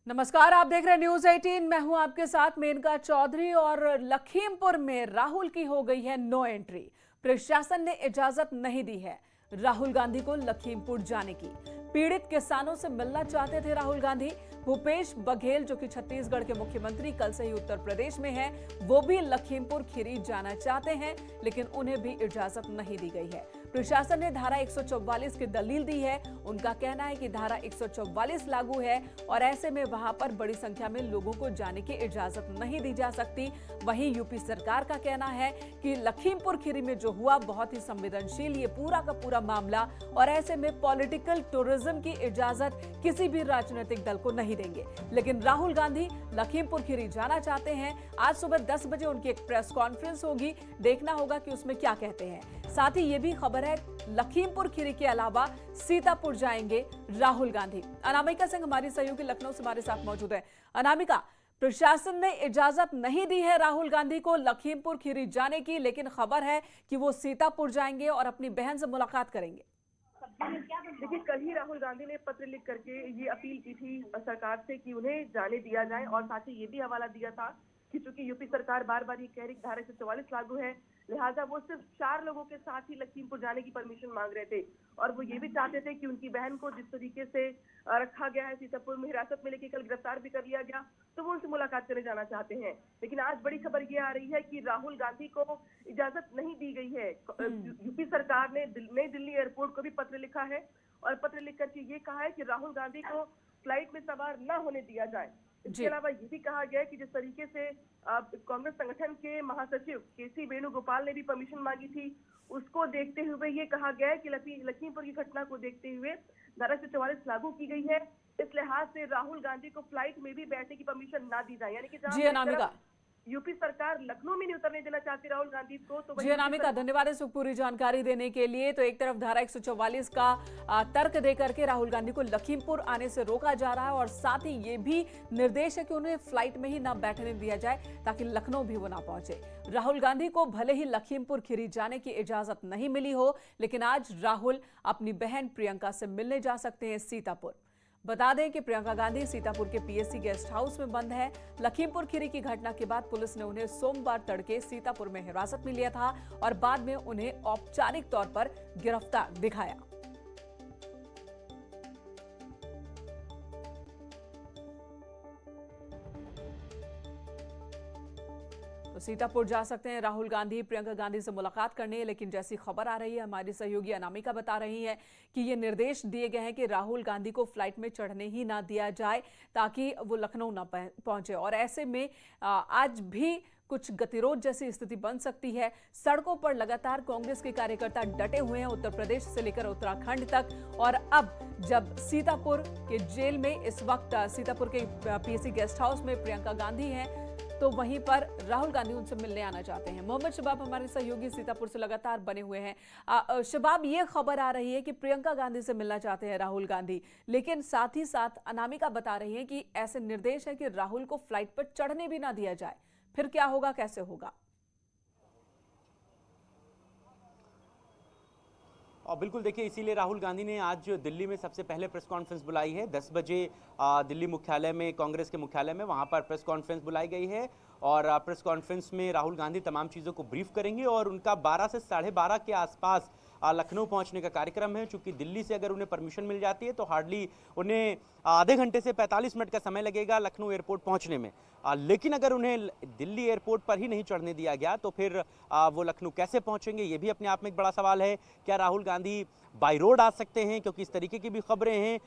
नमस्कार, आप देख रहे हैं न्यूज 18। मैं हूं आपके साथ मेनका चौधरी। और लखीमपुर में राहुल की हो गई है नो एंट्री। प्रशासन ने इजाजत नहीं दी है राहुल गांधी को लखीमपुर जाने की। पीड़ित किसानों से मिलना चाहते थे राहुल गांधी। भूपेश बघेल जो कि छत्तीसगढ़ के मुख्यमंत्री कल से ही उत्तर प्रदेश में हैं, वो भी लखीमपुर खीरी जाना चाहते हैं, लेकिन उन्हें भी इजाजत नहीं दी गई है। प्रशासन ने धारा 144 की दलील दी है। उनका कहना है कि धारा 144 लागू है और ऐसे में वहां पर बड़ी संख्या में लोगों को जाने की इजाजत नहीं दी जा सकती। वहीं यूपी सरकार का कहना है कि लखीमपुर खीरी में जो हुआ बहुत ही संवेदनशील ये पूरा का पूरा मामला, और ऐसे में पॉलिटिकल टूरिज्म की इजाजत किसी भी राजनीतिक दल को नहीं देंगे। लेकिन राहुल गांधी लखीमपुर खीरी जाना चाहते हैं। आज सुबह 10 बजे उनकी एक प्रेस कॉन्फ्रेंस होगी, देखना होगा कि उसमें क्या कहते हैं। साथ ही ये भी खबर है लखीमपुर खीरी के अलावा सीतापुर जाएंगे राहुल गांधी। अनामिका सिंह हमारी सहयोगी लखनऊ से हमारे साथ मौजूद है। अनामिका, प्रशासन ने इजाजत नहीं दी है राहुल गांधी को लखीमपुर खीरी जाने की, लेकिन खबर है कि वो सीतापुर जाएंगे और अपनी बहन से मुलाकात करेंगे। देखिए, कल ही राहुल गांधी ने पत्र लिख करके ये अपील की थी सरकार से कि उन्हें जाने दिया जाए, और साथ ही ये भी हवाला दिया था कि चूंकि यूपी सरकार बार बार ये कह रही धारा 144 लागू है, लिहाजा वो सिर्फ 4 लोगों के साथ ही लखीमपुर जाने की परमिशन मांग रहे थे। और वो ये भी चाहते थे कि उनकी बहन को जिस तरीके से रखा गया है सीतापुर में, हिरासत में लेके कल गिरफ्तार भी कर लिया गया, तो वो उनसे मुलाकात करने जाना चाहते हैं। लेकिन आज बड़ी खबर ये आ रही है कि राहुल गांधी को इजाजत नहीं दी गई है। यूपी सरकार ने नई दिल्ली एयरपोर्ट को भी पत्र लिखा है और पत्र लिख करके ये कहा है कि राहुल गांधी को फ्लाइट में सवार न होने दिया जाए। इसके अलावा ये भी कहा गया है कि जिस तरीके से कांग्रेस संगठन के महासचिव केसी वेणुगोपाल ने भी परमिशन मांगी थी, उसको देखते हुए ये कहा गया है कि लखीमपुर की घटना को देखते हुए धारा 144 लागू की गई है। इस लिहाज से राहुल गांधी को फ्लाइट में भी बैठने की परमिशन ना दी जाए। यानी कि जहां यूपी सरकार लखनऊ में नहीं उतरने देना चाहती राहुल गांधी को, तो जी अनामिका, धन्यवाद इस पूरी जानकारी देने के लिए। तो एक तरफ धारा 144 का तर्क देकर के राहुल गांधी को लखीमपुर आने से रोका जा रहा है, और साथ ही ये भी निर्देश है कि उन्हें फ्लाइट में ही ना बैठने दिया जाए ताकि लखनऊ भी वो ना पहुंचे। राहुल गांधी को भले ही लखीमपुर खीरी जाने की इजाजत नहीं मिली हो, लेकिन आज राहुल अपनी बहन प्रियंका से मिलने जा सकते हैं सीतापुर। बता दें कि प्रियंका गांधी सीतापुर के पीएससी गेस्ट हाउस में बंद है। लखीमपुर खीरी की घटना के बाद पुलिस ने उन्हें सोमवार तड़के सीतापुर में हिरासत में लिया था और बाद में उन्हें औपचारिक तौर पर गिरफ्तार दिखाया। तो सीतापुर जा सकते हैं राहुल गांधी प्रियंका गांधी से मुलाकात करने, लेकिन जैसी खबर आ रही है हमारी सहयोगी अनामिका बता रही है कि ये निर्देश दिए गए हैं कि राहुल गांधी को फ्लाइट में चढ़ने ही ना दिया जाए ताकि वो लखनऊ ना पहुंचे। और ऐसे में आज भी कुछ गतिरोध जैसी स्थिति बन सकती है। सड़कों पर लगातार कांग्रेस के कार्यकर्ता डटे हुए हैं, उत्तर प्रदेश से लेकर उत्तराखंड तक। और अब जब सीतापुर के जेल में इस वक्त सीतापुर के पीएससी गेस्ट हाउस में प्रियंका गांधी हैं, तो वहीं पर राहुल गांधी उनसे मिलने आना चाहते हैं। मोहम्मद शबाब हमारे सहयोगी सीतापुर से लगातार बने हुए हैं। शबाब, ये खबर आ रही है कि प्रियंका गांधी से मिलना चाहते हैं राहुल गांधी, लेकिन साथ ही साथ अनामिका बता रही है कि ऐसे निर्देश है कि राहुल को फ्लाइट पर चढ़ने भी ना दिया जाए। फिर क्या होगा, कैसे होगा? और बिल्कुल देखिए, इसीलिए राहुल गांधी ने आज दिल्ली में सबसे पहले प्रेस कॉन्फ्रेंस बुलाई है। 10 बजे दिल्ली मुख्यालय में, कांग्रेस के मुख्यालय में, वहां पर प्रेस कॉन्फ्रेंस बुलाई गई है। और प्रेस कॉन्फ्रेंस में राहुल गांधी तमाम चीज़ों को ब्रीफ करेंगे और उनका 12 से 12:30 के आसपास लखनऊ पहुंचने का कार्यक्रम है। चूंकि दिल्ली से अगर उन्हें परमिशन मिल जाती है तो हार्डली उन्हें आधे घंटे से 45 मिनट का समय लगेगा लखनऊ एयरपोर्ट पहुंचने में। लेकिन अगर उन्हें दिल्ली एयरपोर्ट पर ही नहीं चढ़ने दिया गया तो फिर वो लखनऊ कैसे पहुंचेंगे, ये भी अपने आप में एक बड़ा सवाल है। क्या राहुल गांधी बाई रोड आ सकते हैं, क्योंकि इस तरीके की भी खबरें हैं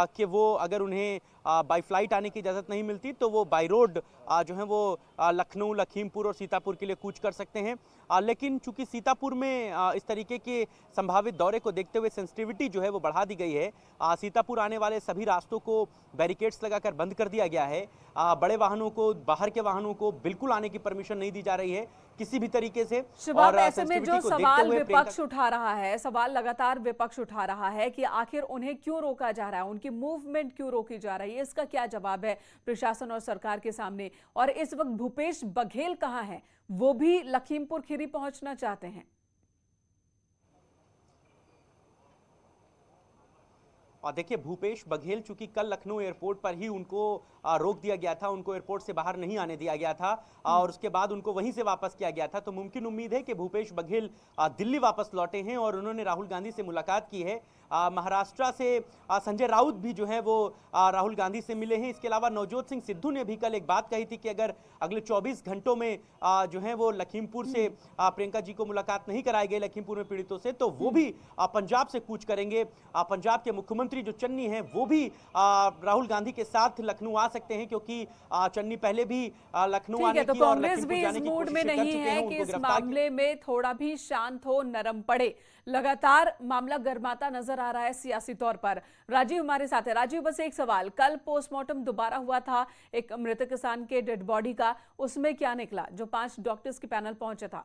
कि वो अगर उन्हें बाई फ्लाइट आने की इजाज़त नहीं मिलती तो वो बाई रोड जो है वो लखनऊ, लखीमपुर और सीतापुर के लिए कूच कर सकते हैं। लेकिन चूंकि सीतापुर में इस तरीके के संभावित दौरे को देखते हुए सेंसिटिविटी जो है वो बढ़ा दी गई है। सीतापुर आने वाले सभी रास्तों को बैरिकेड्स लगाकर बंद कर दिया गया है। बड़े वाहनों को, बाहर के वाहनों को बिल्कुल आने की परमिशन नहीं दी जा रही है किसी भी तरीके से। और ऐसे में जो सवाल विपक्ष उठा रहा है, सवाल लगातार विपक्ष उठा रहा है कि आखिर उन्हें क्यों रोका जा रहा है, उनकी मूवमेंट क्यों रोकी जा रही है, इसका क्या जवाब है प्रशासन और सरकार के सामने? और इस वक्त भूपेश बघेल कहां हैं? वो भी लखीमपुर खीरी पहुंचना चाहते हैं। और देखिए भूपेश बघेल चूंकि कल लखनऊ एयरपोर्ट पर ही उनको रोक दिया गया था, उनको एयरपोर्ट से बाहर नहीं आने दिया गया था और उसके बाद उनको वहीं से वापस किया गया था, तो मुमकिन उम्मीद है कि भूपेश बघेल दिल्ली वापस लौटे हैं और उन्होंने राहुल गांधी से मुलाकात की है। महाराष्ट्र से संजय राउत भी जो है वो राहुल गांधी से मिले हैं। इसके अलावा नवजोत सिंह सिद्धू ने भी कल एक बात कही थी कि अगर अगले 24 घंटों में जो है वो लखीमपुर से प्रियंका जी को मुलाकात नहीं कराई गई लखीमपुर में पीड़ितों से, तो वो भी पंजाब से कूच करेंगे। पंजाब के मुख्यमंत्री जो चन्नी हैं वो भी राहुल गांधी के साथ लखनऊ आ सकते हैं, क्योंकि चन्नी पहले भी लखनऊ आने तो की और कांग्रेस भी लखीमपुर जाने इस की मूड कोशिश में कर नहीं चुके है हैं। कि इस मामले में थोड़ा भी शांत हो, नरम पड़े। लगातार मामला गर्माता नजर आ रहा है सियासी तौर पर। राजीव हमारे साथ है। राजीव, बस एक सवाल, कल पोस्टमार्टम दोबारा हुआ था एक मृतक किसान के डेड बॉडी का, उसमें क्या निकला जो 5 डॉक्टर्स के पैनल पहुंचा था?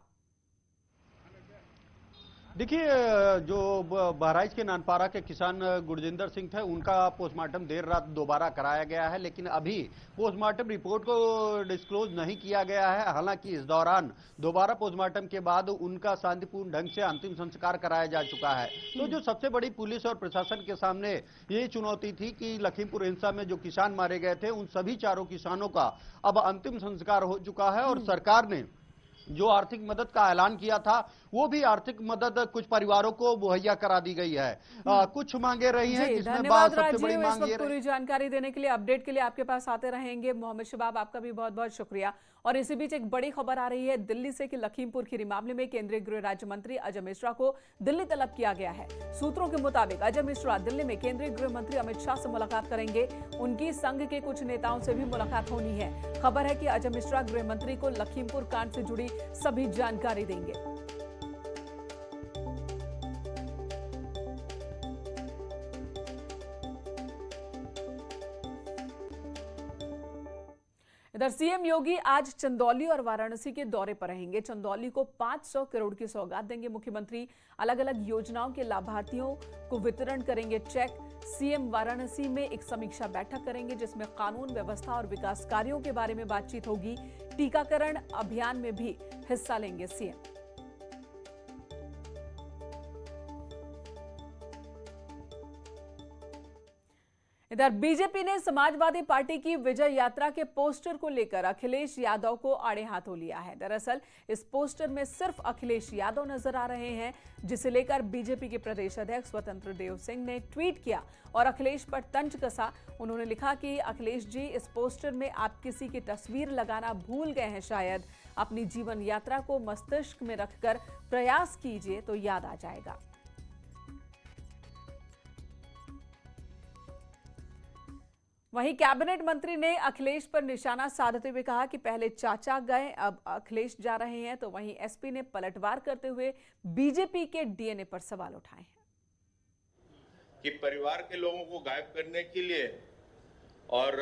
देखिए, जो बहराइच के नानपारा के किसान गुरजिंदर सिंह थे, उनका पोस्टमार्टम देर रात दोबारा कराया गया है, लेकिन अभी पोस्टमार्टम रिपोर्ट को डिस्क्लोज नहीं किया गया है। हालांकि इस दौरान दोबारा पोस्टमार्टम के बाद उनका शांतिपूर्ण ढंग से अंतिम संस्कार कराया जा चुका है। तो जो सबसे बड़ी पुलिस और प्रशासन के सामने ये चुनौती थी कि लखीमपुर हिंसा में जो किसान मारे गए थे, उन सभी 4 किसानों का अब अंतिम संस्कार हो चुका है और सरकार ने जो आर्थिक मदद का ऐलान किया था, वो भी आर्थिक मदद कुछ परिवारों को मुहैया करा दी गई है। कुछ मांगे रही हैं, जिसमें धन्यवाद सबसे बड़ी राजीव, मांग इस ये वक्त पूरी जानकारी देने के लिए, अपडेट के लिए आपके पास आते रहेंगे। मोहम्मद शबाब, आपका भी बहुत बहुत शुक्रिया। और इसी बीच एक बड़ी खबर आ रही है दिल्ली से कि लखीमपुर खीरी मामले में केंद्रीय गृह राज्य मंत्री अजय मिश्रा को दिल्ली तलब किया गया है। सूत्रों के मुताबिक अजय मिश्रा दिल्ली में केंद्रीय गृह मंत्री अमित शाह से मुलाकात करेंगे। उनकी संघ के कुछ नेताओं से भी मुलाकात होनी है। खबर है कि अजय मिश्रा गृह मंत्री को लखीमपुर कांड से जुड़ी सभी जानकारी देंगे। इधर सीएम योगी आज चंदौली और वाराणसी के दौरे पर रहेंगे। चंदौली को 500 करोड़ की सौगात देंगे मुख्यमंत्री। अलग अलग योजनाओं के लाभार्थियों को वितरण करेंगे चेक। सीएम वाराणसी में एक समीक्षा बैठक करेंगे, जिसमें कानून व्यवस्था और विकास कार्यों के बारे में बातचीत होगी। टीकाकरण अभियान में भी हिस्सा लेंगे सीएम। इधर बीजेपी ने समाजवादी पार्टी की विजय यात्रा के पोस्टर को लेकर अखिलेश यादव को आड़े हाथों लिया है। दरअसल इस पोस्टर में सिर्फ अखिलेश यादव नजर आ रहे हैं, जिसे लेकर बीजेपी के प्रदेश अध्यक्ष स्वतंत्र देव सिंह ने ट्वीट किया और अखिलेश पर तंज कसा। उन्होंने लिखा कि अखिलेश जी, इस पोस्टर में आप किसी की तस्वीर लगाना भूल गए हैं शायद। अपनी जीवन यात्रा को मस्तिष्क में रखकर प्रयास कीजिए तो याद आ जाएगा। वहीं कैबिनेट मंत्री ने अखिलेश पर निशाना साधते हुए कहा कि पहले चाचा गए, अब अखिलेश जा रहे हैं। तो वहीं एसपी ने पलटवार करते हुए बीजेपी के डीएनए पर सवाल उठाए हैं कि परिवार के लोगों को गायब करने के लिए और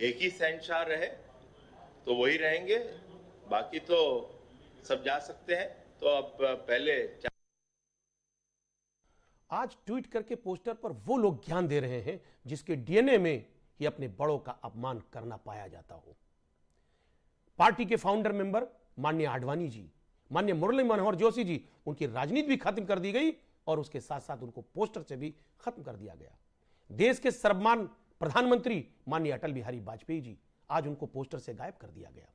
एक ही शहंशाह रहे तो वही रहेंगे, बाकी तो सब जा सकते हैं। तो अब पहले आज ट्वीट करके पोस्टर पर वो लोग ज्ञान दे रहे हैं जिसके डीएनए में ही अपने बड़ों का अपमान करना पाया जाता हो। पार्टी के फाउंडर मेंबर माननीय आडवाणी जी, माननीय मुरली मनोहर जोशी जी, उनकी राजनीति भी खत्म कर दी गई और उसके साथ साथ उनको पोस्टर से भी खत्म कर दिया गया। देश के सर्वमान प्रधानमंत्री माननीय अटल बिहारी वाजपेयी जी, आज उनको पोस्टर से गायब कर दिया गया।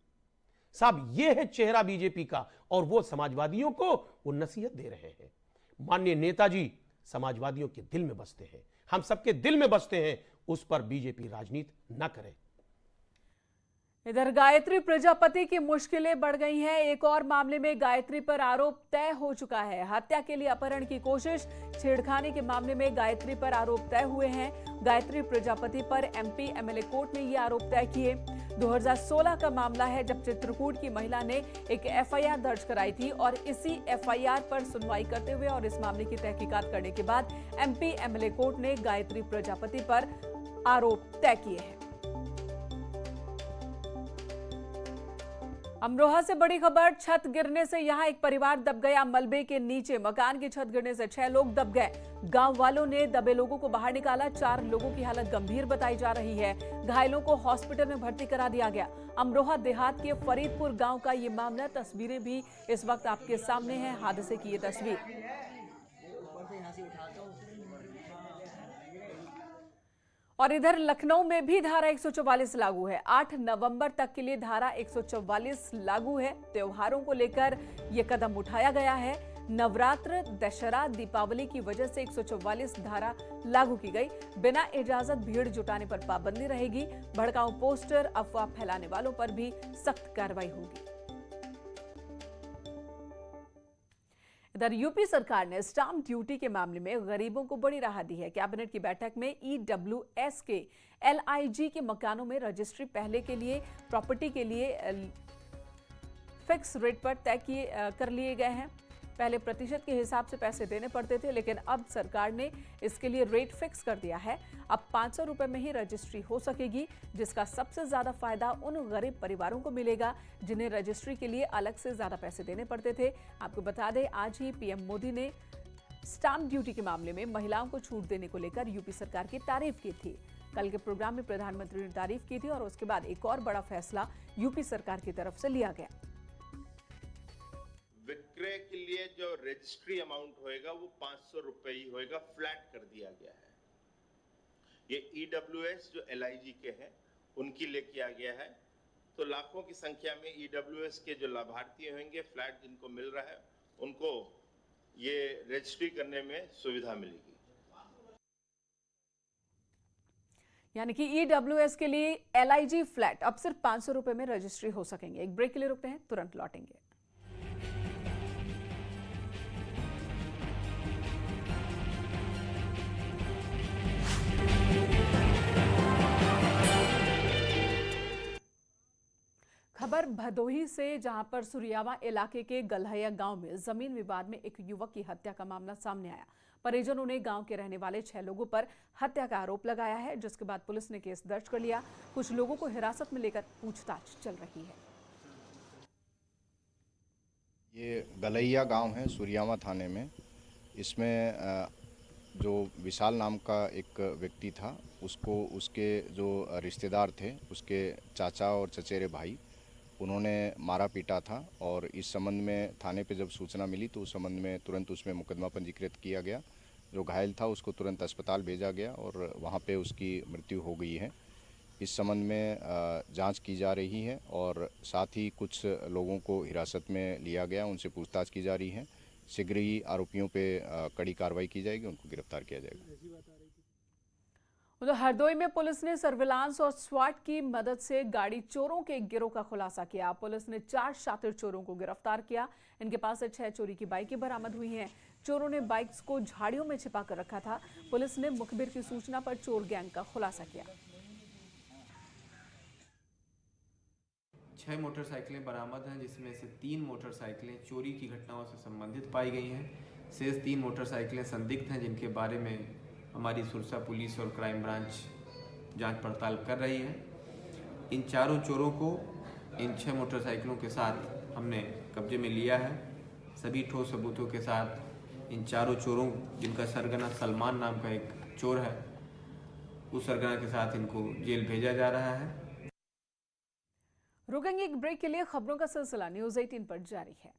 साहब, यह है चेहरा बीजेपी का और वो समाजवादियों को वो नसीहत दे रहे हैं। माननीय नेताजी समाजवादियों के दिल में बसते हैं, हम सबके दिल में बसते हैं, उस पर बीजेपी राजनीति न करे। इधर गायत्री प्रजापति की मुश्किलें बढ़ गई हैं। एक और मामले में गायत्री पर आरोप तय हो चुका है। हत्या के लिए अपहरण की कोशिश, छेड़खानी के मामले में गायत्री पर आरोप तय हुए हैं। गायत्री प्रजापति पर एमपी एमएलए कोर्ट ने ये आरोप तय किए। 2016 का मामला है जब चित्रकूट की महिला ने एक एफआईआर दर्ज कराई थी और इसी एफआईआर पर सुनवाई करते हुए और इस मामले की तहकीकात करने के बाद एमपी एमएलए कोर्ट ने गायत्री प्रजापति पर आरोप तय किए हैं। अमरोहा से बड़ी खबर, छत गिरने से यहां एक परिवार दब गया मलबे के नीचे। मकान की छत गिरने से 6 लोग दब गए। गांव वालों ने दबे लोगों को बाहर निकाला। 4 लोगों की हालत गंभीर बताई जा रही है। घायलों को हॉस्पिटल में भर्ती करा दिया गया। अमरोहा देहात के फरीदपुर गांव का ये मामला। तस्वीरें भी इस वक्त आपके सामने हैं, हादसे की ये तस्वीर। और इधर लखनऊ में भी धारा 144 लागू है। 8 नवंबर तक के लिए धारा 144 लागू है। त्योहारों को लेकर यह कदम उठाया गया है। नवरात्र, दशहरा, दीपावली की वजह से 144 धारा लागू की गई। बिना इजाजत भीड़ जुटाने पर पाबंदी रहेगी। भड़काऊ पोस्टर, अफवाह फैलाने वालों पर भी सख्त कार्रवाई होगी। इधर यूपी सरकार ने स्टाम्प ड्यूटी के मामले में गरीबों को बड़ी राहत दी है। कैबिनेट की बैठक में ईडब्ल्यूएस के एलआईजी के मकानों में रजिस्ट्री पहले के लिए प्रॉपर्टी के लिए फिक्स रेट पर तय कर लिए गए हैं। पहले प्रतिशत के हिसाब से पैसे देने पड़ते थे, लेकिन अब सरकार ने इसके लिए रेट फिक्स कर दिया है। अब 500 रुपए में ही रजिस्ट्री हो सकेगी, जिसका सबसे ज्यादा फायदा उन गरीब परिवारों को मिलेगा जिन्हें रजिस्ट्री के लिए अलग से ज्यादा पैसे देने पड़ते थे। आपको बता दें, आज ही पीएम मोदी ने स्टाम्प ड्यूटी के मामले में महिलाओं को छूट देने को लेकर यूपी सरकार की तारीफ की थी। कल के प्रोग्राम में प्रधानमंत्री ने तारीफ की थी और उसके बाद एक और बड़ा फैसला यूपी सरकार की तरफ से लिया गया। विक्रय के लिए जो रजिस्ट्री अमाउंट होएगा वो 500 रुपए ही होएगा, फ्लैट कर दिया गया है। ये ईडब्ल्यूएस जो एलआईजी के हैं उनकी लिए किया गया है। तो लाखों की संख्या में ईडब्ल्यूएस के जो लाभार्थी होंगे, फ्लैट जिनको मिल रहा है, उनको ये रजिस्ट्री करने में सुविधा मिलेगी। यानी कि ईडब्ल्यूएस के लिए एलआईजी फ्लैट अब सिर्फ 500 रुपए में रजिस्ट्री हो सकेंगे। एक ब्रेक के लिए रुकते हैं, तुरंत लौटेंगे। खबर भदोही से, जहां पर सुरियावा इलाके के गल्हैया गांव में जमीन विवाद में एक युवक की हत्या का मामला सामने आया। परिजनों ने गांव के रहने वाले 6 लोगों पर हत्या का आरोप लगाया है, जिसके बाद पुलिस ने केस दर्ज कर लिया। कुछ लोगों को हिरासत में लेकर पूछताछ चल रही है। ये गल्हैया गांव है सुरियावा थाने में। इसमें जो विशाल नाम का एक व्यक्ति था, उसको उसके जो रिश्तेदार थे, उसके चाचा और चचेरे भाई, उन्होंने मारा पीटा था। और इस संबंध में थाने पे जब सूचना मिली तो उस संबंध में तुरंत उसमें मुकदमा पंजीकृत किया गया। जो घायल था उसको तुरंत अस्पताल भेजा गया और वहाँ पे उसकी मृत्यु हो गई है। इस संबंध में जांच की जा रही है और साथ ही कुछ लोगों को हिरासत में लिया गया, उनसे पूछताछ की जा रही है। शीघ्र ही आरोपियों पे कड़ी कार्रवाई की जाएगी, उनको गिरफ्तार किया जाएगा। उधर हरदोई में पुलिस ने सर्विलांस और स्वाट की मदद से गाड़ी चोरों के एक गिरोह का खुलासा किया। पुलिस ने 4 शातिर चोरों को गिरफ्तार किया। इनके पास से 6 चोरी की बाइकें बरामद हुई हैं। चोरों ने बाइक्स को झाड़ियों में छिपा कर रखा था। पुलिस ने मुखबिर की सूचना पर चोर गैंग का खुलासा किया। 6 मोटरसाइकिलें बरामद हैं, जिसमें से 3 मोटरसाइकिलें चोरी की घटनाओं से संबंधित पाई गई हैं। शेष 3 मोटरसाइकिलें संदिग्ध हैं, जिनके बारे में हमारी सुरसा पुलिस और क्राइम ब्रांच जांच पड़ताल कर रही है। इन चारों चोरों को इन 6 मोटरसाइकिलों के साथ हमने कब्जे में लिया है। सभी ठोस सबूतों के साथ इन चारों चोरों, जिनका सरगना सलमान नाम का एक चोर है, उस सरगना के साथ इनको जेल भेजा जा रहा है। रुकेंगे एक ब्रेक के लिए। खबरों का सिलसिला न्यूज़ 18 पर जारी है।